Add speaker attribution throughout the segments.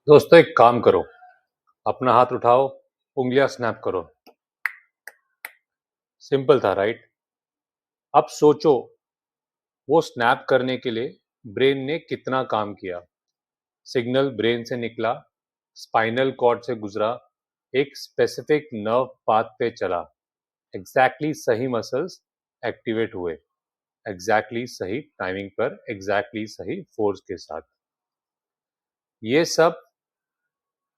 Speaker 1: दोस्तों एक काम करो, अपना हाथ उठाओ, उंगलियां स्नैप करो। सिंपल था राइट। अब सोचो वो स्नैप करने के लिए ब्रेन ने कितना काम किया। सिग्नल ब्रेन से निकला, स्पाइनल कॉर्ड से गुजरा, एक स्पेसिफिक नर्व पाथ पे चला, एग्जैक्टली सही मसल्स एक्टिवेट हुए, एग्जैक्टली सही टाइमिंग पर, एग्जैक्टली सही फोर्स के साथ। ये सब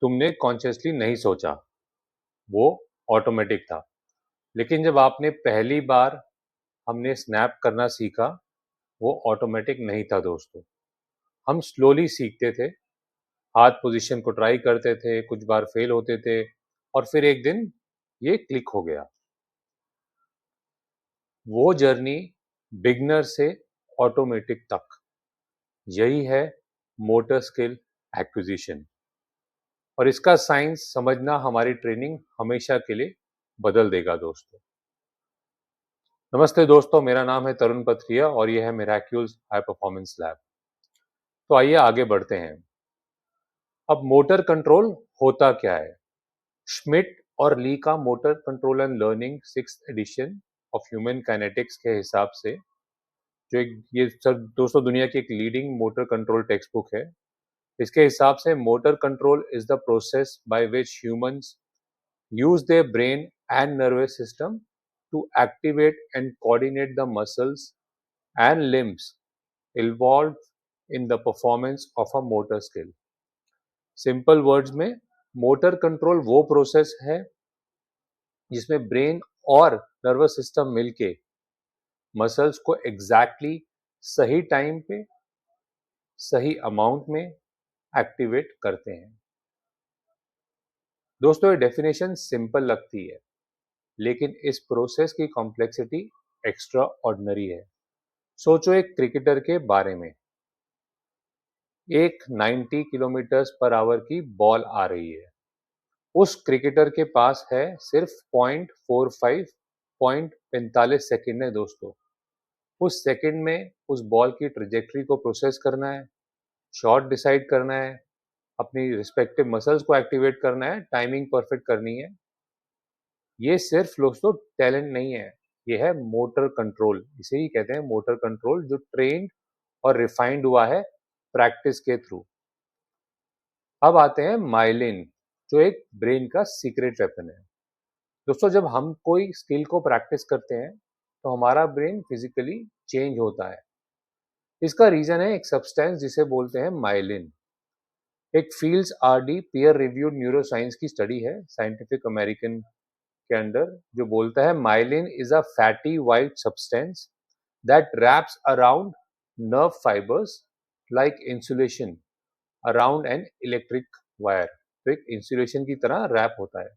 Speaker 1: तुमने कॉन्शियसली नहीं सोचा, वो ऑटोमेटिक था। लेकिन जब आपने पहली बार हमने स्नैप करना सीखा, वो ऑटोमेटिक नहीं था दोस्तों। हम स्लोली सीखते थे, हाथ पोजीशन को ट्राई करते थे, कुछ बार फेल होते थे और फिर एक दिन ये क्लिक हो गया। वो जर्नी बिगनर से ऑटोमेटिक तक, यही है मोटर स्किल एक्विजिशन। और इसका साइंस समझना हमारी ट्रेनिंग हमेशा के लिए बदल देगा दोस्तों। नमस्ते दोस्तों, मेरा नाम है तरुण पथरिया और यह है मिराक्यूल्स हाई परफॉर्मेंस लैब। तो आइए आगे बढ़ते हैं। अब मोटर कंट्रोल होता क्या है? श्मिट और ली का motor control and learning 6th edition of human kinetics के हिसाब से, जो एक ये सर दोस्तों दुनिया की एक leading motor control text book है, इसके हिसाब से motor control is the process by which humans use their brain and nervous system to activate and coordinate the muscles and limbs involved in the performance of a motor skill. Simple words में, motor control वो process है जिसमें brain और nervous system मिलके muscles को exactly सही time पे, सही अमाउंट में एक्टिवेट करते हैं। दोस्तों ये डेफिनेशन सिंपल लगती है, लेकिन इस प्रोसेस की कॉम्प्लेक्सिटी एक्स्ट्रा ऑर्डिनरी है। सोचो एक क्रिकेटर के बारे में। एक 90 किलोमीटर पर आवर की बॉल आ रही है, उस क्रिकेटर के पास है सिर्फ 0.45 सेकेंड है दोस्तों। उस सेकेंड में उस बॉल की ट्रेजेक्टरी को प्रोसेस करना है, शॉट डिसाइड करना है, अपनी रिस्पेक्टिव मसल्स को एक्टिवेट करना है, टाइमिंग परफेक्ट करनी है। ये सिर्फ दोस्तों टैलेंट नहीं है, ये है मोटर कंट्रोल। इसे ही कहते हैं मोटर कंट्रोल, जो ट्रेन्ड और रिफाइंड हुआ है प्रैक्टिस के थ्रू। अब आते हैं माइलिन, जो एक ब्रेन का सीक्रेट वेपन है। दोस्तों जब हम कोई स्किल को प्रैक्टिस करते हैं तो हमारा ब्रेन फिजिकली चेंज होता है। इसका रीजन है एक सब्सटेंस जिसे बोलते हैं माइलिन। एक fields RD peer reviewed neuroscience की स्टडी है साइंटिफिक अमेरिकन के अंडर, जो बोलता है myelin is a fatty white substance that wraps around nerve fibres like insulation around an electric wire. तो एक इंसुलेशन की तरह रैप होता है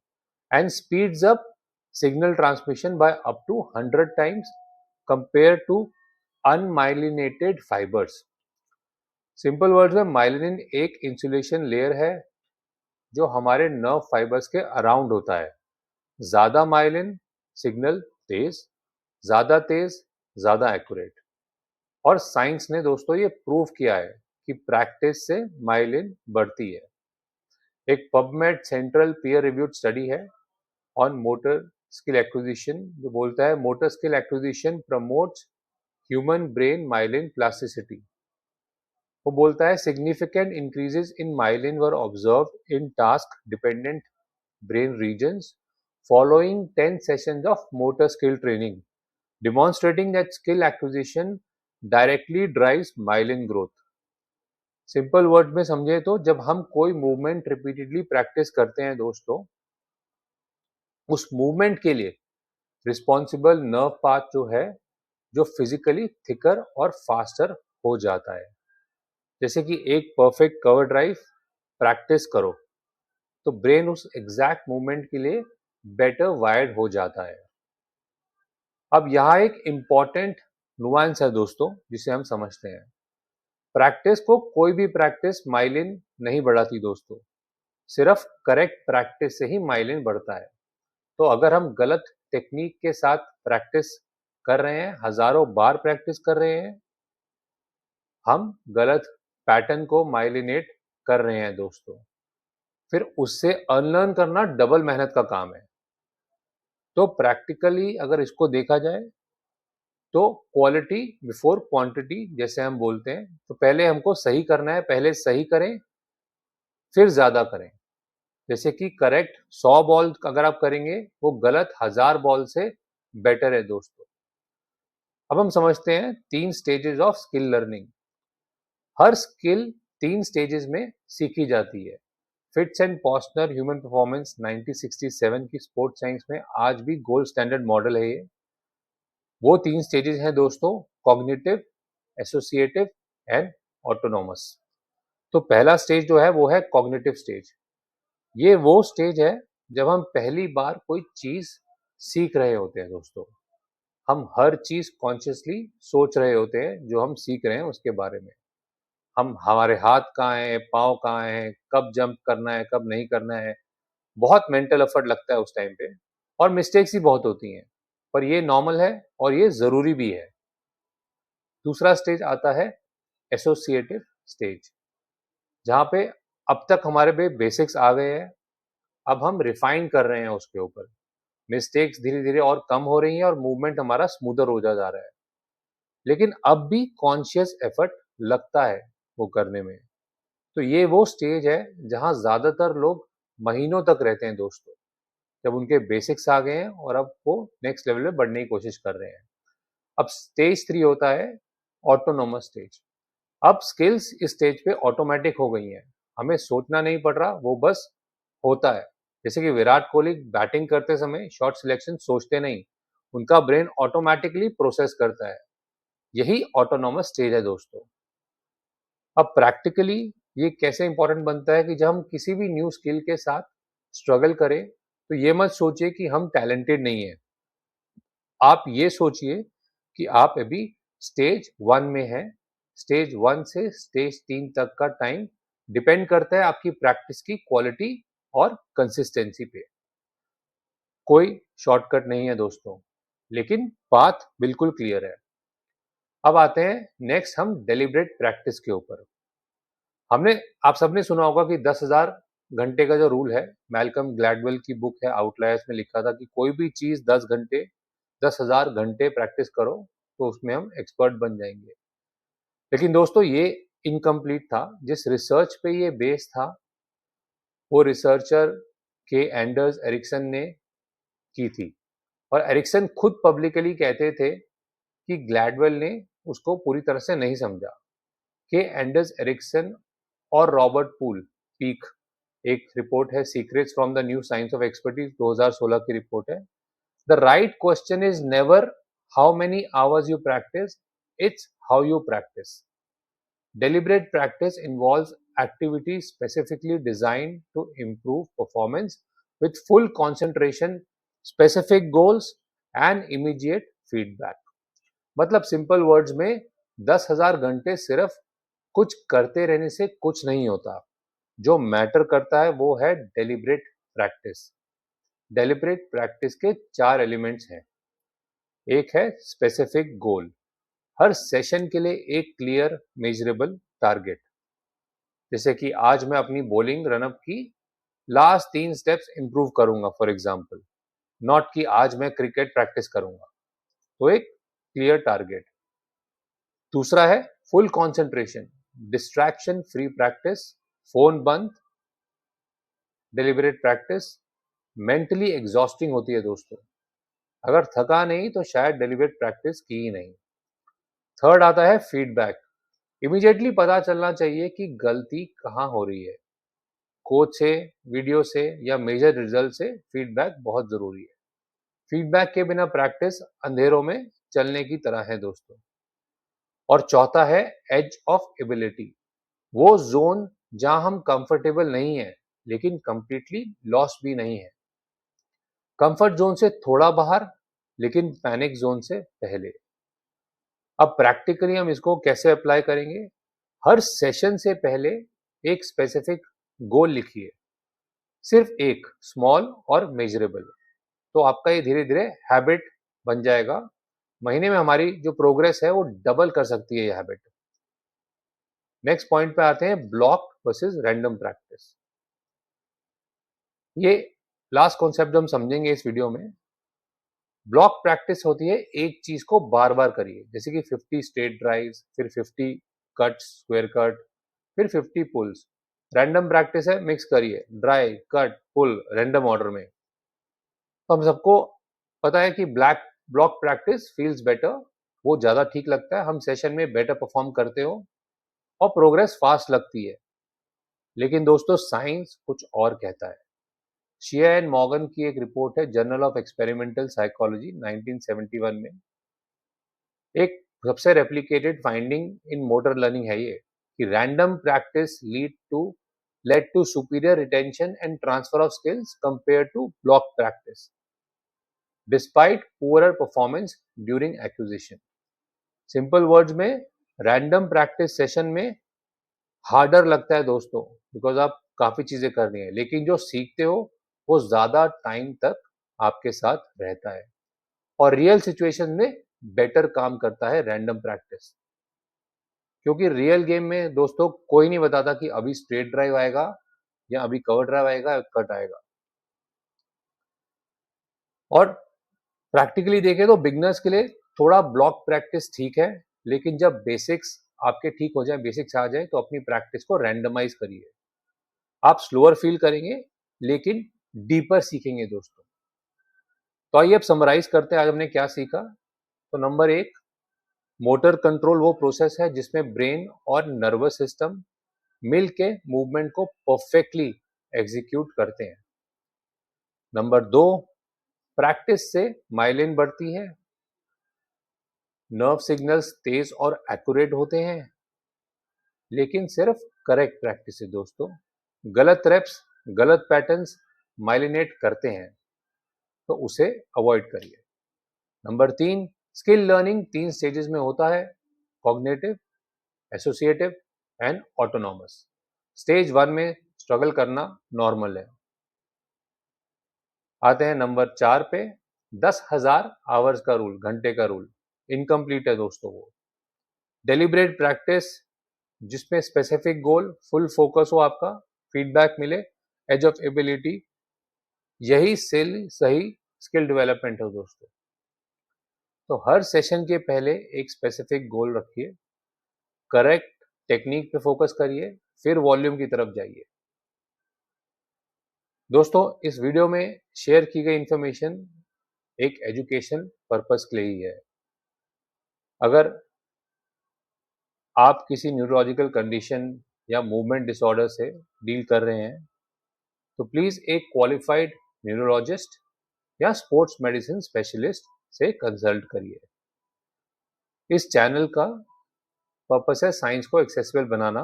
Speaker 1: and speeds up signal transmission by up to 100 times compare to unmyelinated fibres. Simple words में, myelin एक insulation layer है जो हमारे नर्व फाइबर्स के अराउंड होता है। ज्यादा माइलिन सिग्नल तेज, ज्यादा तेज ज्यादा एक्यूरेट। और साइंस ने दोस्तों ये प्रूव किया है कि प्रैक्टिस से माइलिन बढ़ती है। एक PubMed central peer reviewed study है ऑन मोटर स्किल एक्विजिशन, जो बोलता है motor skill acquisition promotes human brain myelin plasticity. वो बोलता है significant increases in myelin were observed in task dependent brain regions following 10 sessions of motor skill training, demonstrating that skill acquisition directly drives myelin growth. Simple word में समझे तो, जब हम कोई movement repeatedly practice करते हैं दोस्तों, उस मूवमेंट के लिए रिस्पॉन्सिबल नर्व पाथ जो है, जो फिजिकली थिकर और फास्टर हो जाता है। जैसे कि एक परफेक्ट कवर ड्राइव प्रैक्टिस करो तो ब्रेन उस एग्जैक्ट मूवमेंट के लिए बेटर वायर्ड हो जाता है। अब यहाँ एक इंपॉर्टेंट नुआंस है दोस्तों, जिसे हम समझते हैं। प्रैक्टिस को कोई भी प्रैक्टिस माइलिन नहीं बढ़ाती दोस्तों, सिर्फ करेक्ट प्रैक्टिस से ही माइलिन बढ़ता है। तो अगर हम गलत टेक्निक के साथ प्रैक्टिस कर रहे हैं, हजारों बार प्रैक्टिस कर रहे हैं, हम गलत पैटर्न को माइलिनेट कर रहे हैं दोस्तों। फिर उससे अनलर्न करना डबल मेहनत का काम है। तो प्रैक्टिकली अगर इसको देखा जाए तो क्वालिटी बिफोर क्वांटिटी जैसे हम बोलते हैं, तो पहले हमको सही करना है, पहले सही करें फिर ज्यादा करें। जैसे कि करेक्ट 100 बॉल अगर आप करेंगे वो गलत 1000 बॉल से बेटर है दोस्तों। अब हम समझते हैं 3 stages of skill learning. Her skill 3 stages में सीखी जाती है। फिट्स एंड पॉस्टनर ह्यूमन परफॉर्मेंस 1967 की स्पोर्ट्स साइंस में आज भी गोल्ड स्टैंडर्ड मॉडल है ये। वो 3 स्टेजेस हैं दोस्तों, कॉग्निटिव, एसोसिएटिव एंड ऑटोनॉमस। तो पहला स्टेज जो है वो है कॉग्निटिव स्टेज। ये वो स्टेज है जब हम पहली बार कोई चीज सीख रहे होते हैं दोस्तों। हम हर चीज कॉन्शियसली सोच रहे होते हैं जो हम सीख रहे हैं उसके बारे में। हम हमारे हाथ कहाँ हैं, पाँव कहाँ हैं, कब जंप करना है, कब नहीं करना है। बहुत मेंटल एफर्ट लगता है उस टाइम पे और मिस्टेक्स ही बहुत होती हैं, पर ये नॉर्मल है और ये जरूरी भी है। दूसरा स्टेज आता है एसोसिएटिव स्टेज, जहाँ पे अब तक हमारे पे बेसिक्स आ गए हैं, अब हम रिफाइन कर रहे हैं उसके ऊपर। मिस्टेक्स धीरे धीरे और कम हो रही हैं और मूवमेंट हमारा स्मूदर हो जा रहा है, लेकिन अब भी कॉन्शियस एफर्ट लगता है वो करने में। तो ये वो स्टेज है जहाँ ज्यादातर लोग महीनों तक रहते हैं दोस्तों, जब उनके बेसिक्स आ गए हैं और अब वो नेक्स्ट लेवल में बढ़ने की कोशिश कर रहे हैं। अब स्टेज 3 होता है ऑटोनोमस स्टेज। अब स्किल्स इस स्टेज पे ऑटोमेटिक हो गई हैं, हमें सोचना नहीं पड़ रहा, वो बस होता है। जैसे कि विराट कोहली बैटिंग करते समय शॉट सिलेक्शन सोचते नहीं, उनका ब्रेन ऑटोमेटिकली प्रोसेस करता है। यही ऑटोनोमस स्टेज है दोस्तों। अब प्रैक्टिकली ये कैसे इंपॉर्टेंट बनता है कि जब हम किसी भी न्यू स्किल के साथ स्ट्रगल करें तो ये मत सोचिए कि हम टैलेंटेड नहीं है। आप ये सोचिए कि आप अभी स्टेज 1 में हैं। स्टेज 1 से स्टेज 3 तक का टाइम डिपेंड करता है आपकी प्रैक्टिस की क्वालिटी और कंसिस्टेंसी पे। कोई शॉर्टकट नहीं है दोस्तों, लेकिन पाथ बिल्कुल क्लियर है। अब आते हैं नेक्स्ट हम डेलिब्रेट प्रैक्टिस के ऊपर। हमने आप सबने सुना होगा कि 10,000 घंटे का जो रूल है, मैल्कम ग्लैडवेल की बुक है आउटलायर्स में लिखा था कि कोई भी चीज 10,000 घंटे प्रैक्टिस करो तो उसमें हम एक्सपर्ट बन जाएंगे। लेकिन दोस्तों ये इनकम्प्लीट था। जिस रिसर्च पे ये बेस था वो रिसर्चर के एंडर्स एरिक्सन ने की थी, और एरिक्सन खुद पब्लिकली कहते थे कि ग्लैडवेल ने उसको पूरी तरह से नहीं समझा। के एंडर्स एरिक्सन और रॉबर्ट पूल पीक, एक रिपोर्ट है secrets from the new science of expertise 2016 की रिपोर्ट है। The right question is never how many hours you practice, it's how you practice. Deliberate practice involves activities specifically designed to improve performance with full concentration, specific goals and immediate feedback. मतलब simple words में 10,000 घंटे सिर्फ कुछ करते रहने से कुछ नहीं होता। जो मैटर करता है वो है डेलिब्रेट प्रैक्टिस। डेलिब्रेट प्रैक्टिस के 4 एलिमेंट्स हैं। एक है स्पेसिफिक गोल, हर सेशन के लिए एक क्लियर मेजरेबल टारगेट। जैसे कि आज मैं अपनी बॉलिंग रनअप की लास्ट 3 स्टेप्स इंप्रूव करूंगा फॉर एग्जांपल, नॉट कि आज मैं क्रिकेट प्रैक्टिस करूंगा। तो एक क्लियर टारगेट। दूसरा है full concentration, distraction free practice, phone बंद। डेलिबरेट प्रैक्टिस मेंटली एग्जॉस्टिंग होती है दोस्तों, अगर थका नहीं तो शायद डेलिबरेट प्रैक्टिस की ही नहीं। थर्ड आता है फीडबैक। इमीडिएटली पता चलना चाहिए कि गलती कहाँ हो रही है। कोच से, वीडियो से या मेजर रिजल्ट से फीडबैक बहुत जरूरी है। फीडबैक के बिना प्रैक्टिस अंधेरों में चलने की तरह है दोस्तों। और चौथा है एज ऑफ एबिलिटी, वो जोन जहां हम कंफर्टेबल नहीं है लेकिन कंप्लीटली लॉस भी नहीं है। कंफर्ट जोन से थोड़ा बाहर लेकिन पैनिक जोन से पहले। अब प्रैक्टिकली हम इसको कैसे अप्लाई करेंगे? हर सेशन से पहले एक स्पेसिफिक गोल लिखिए, सिर्फ एक, स्मॉल और मेजरेबल। तो आपका ये धीरे धीरे हैबिट बन जाएगा। महीने में हमारी जो प्रोग्रेस है वो डबल कर सकती है ये हैबिट। नेक्स्ट पॉइंट पे आते हैं ब्लॉक वर्सेस रैंडम प्रैक्टिस। ये लास्ट कॉन्सेप्ट जो हम समझेंगे इस वीडियो में, ब्लॉक प्रैक्टिस होती है एक चीज को बार बार करिए, जैसे कि 50 स्ट्रेट ड्राइव्स, फिर 50 कट्स, स्क्वायर कट, फिर 50 पुल्स। रैंडम प्रैक्टिस है, मिक्स करिए, ड्राइव, कट, पुल, रैंडम ऑर्डर में। तो हम सबको पता है कि ब्लॉक प्रैक्टिस फील्स बेटर, वो ज्यादा ठीक लगता है, हम सेशन में बेटर परफॉर्म करते हो और प्रोग्रेस फास्ट लगती है। लेकिन दोस्तों साइंस कुछ और कहता है। शिया एंड मॉर्गन की एक रिपोर्ट है, जर्नल ऑफ एक्सपेरिमेंटल साइकोलॉजी 1971 में, एक सबसे replicated finding in motor learning है ये, कि random practice led to superior retention and transfer of skills compare to block practice despite poorer performance during acquisition. Simple words में, random practice session में harder लगता है दोस्तों, बिकॉज आप काफी चीजें करनी है, लेकिन जो सीखते हो वो ज्यादा टाइम तक आपके साथ रहता है और रियल सिचुएशन में बेटर काम करता है रैंडम प्रैक्टिस। क्योंकि रियल गेम में दोस्तों कोई नहीं बताता कि अभी स्ट्रेट ड्राइव आएगा या अभी कवर ड्राइव आएगा या कट आएगा। और प्रैक्टिकली देखें तो बिगनर्स के लिए थोड़ा ब्लॉक प्रैक्टिस ठीक है, लेकिन जब बेसिक्स आपके ठीक हो जाए, बेसिक्स आ जाए, तो अपनी प्रैक्टिस को रैंडमाइज करिए। आप स्लोअर फील करेंगे लेकिन डीपर सीखेंगे दोस्तों। तो आइए अब समराइज करते हैं आज हमने क्या सीखा। तो नंबर 1, मोटर कंट्रोल वो प्रोसेस है जिसमें ब्रेन और नर्वस सिस्टम मिल के मूवमेंट को परफेक्टली एग्जीक्यूट करते हैं। नंबर 2, प्रैक्टिस से माइलिन बढ़ती है, नर्व सिग्नल्स तेज और एक्यूरेट होते हैं, लेकिन सिर्फ करेक्ट प्रैक्टिस से दोस्तों। गलत रेप्स, गलत पैटर्न्स माइलिनेट करते हैं, तो उसे अवॉइड करिए। नंबर 3, स्किल लर्निंग 3 स्टेजेस में होता है, cognitive, associative and autonomous. Stage 1 में स्ट्रगल करना नॉर्मल है। आते हैं नंबर 4 पे, 10,000 आवर्स का रूल, घंटे का रूल, इनकम्प्लीट है दोस्तों वो। डेलिब्रेट प्रैक्टिस जिसमें स्पेसिफिक गोल, फुल फोकस हो आपका, फीडबैक मिले, एज ऑफ एबिलिटी, यही सही स्किल डेवलपमेंट है दोस्तों। तो हर सेशन के पहले एक स्पेसिफिक गोल रखिए, करेक्ट टेक्निक पे फोकस करिए, फिर वॉल्यूम की तरफ जाइए। दोस्तों इस वीडियो में शेयर की गई इंफॉर्मेशन एक एजुकेशन पर्पस के लिए ही है। अगर आप किसी न्यूरोलॉजिकल कंडीशन या मूवमेंट डिसऑर्डर से डील कर रहे हैं, तो प्लीज एक क्वालिफाइड न्यूरोलॉजिस्ट या स्पोर्ट्स मेडिसिन स्पेशलिस्ट से कंसल्ट करिए। इस चैनल का पर्पस है साइंस को एक्सेसिबल बनाना,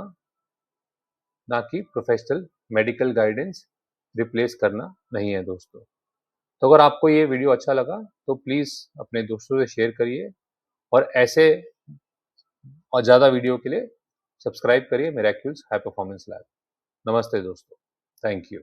Speaker 1: ना कि प्रोफेशनल मेडिकल गाइडेंस रिप्लेस करना नहीं है दोस्तों। तो अगर आपको ये वीडियो अच्छा लगा तो प्लीज़ अपने दोस्तों से शेयर करिए और ऐसे और ज़्यादा वीडियो के लिए सब्सक्राइब करिए मिरेकल्स हाई परफॉर्मेंस लैब। नमस्ते दोस्तों, थैंक यू।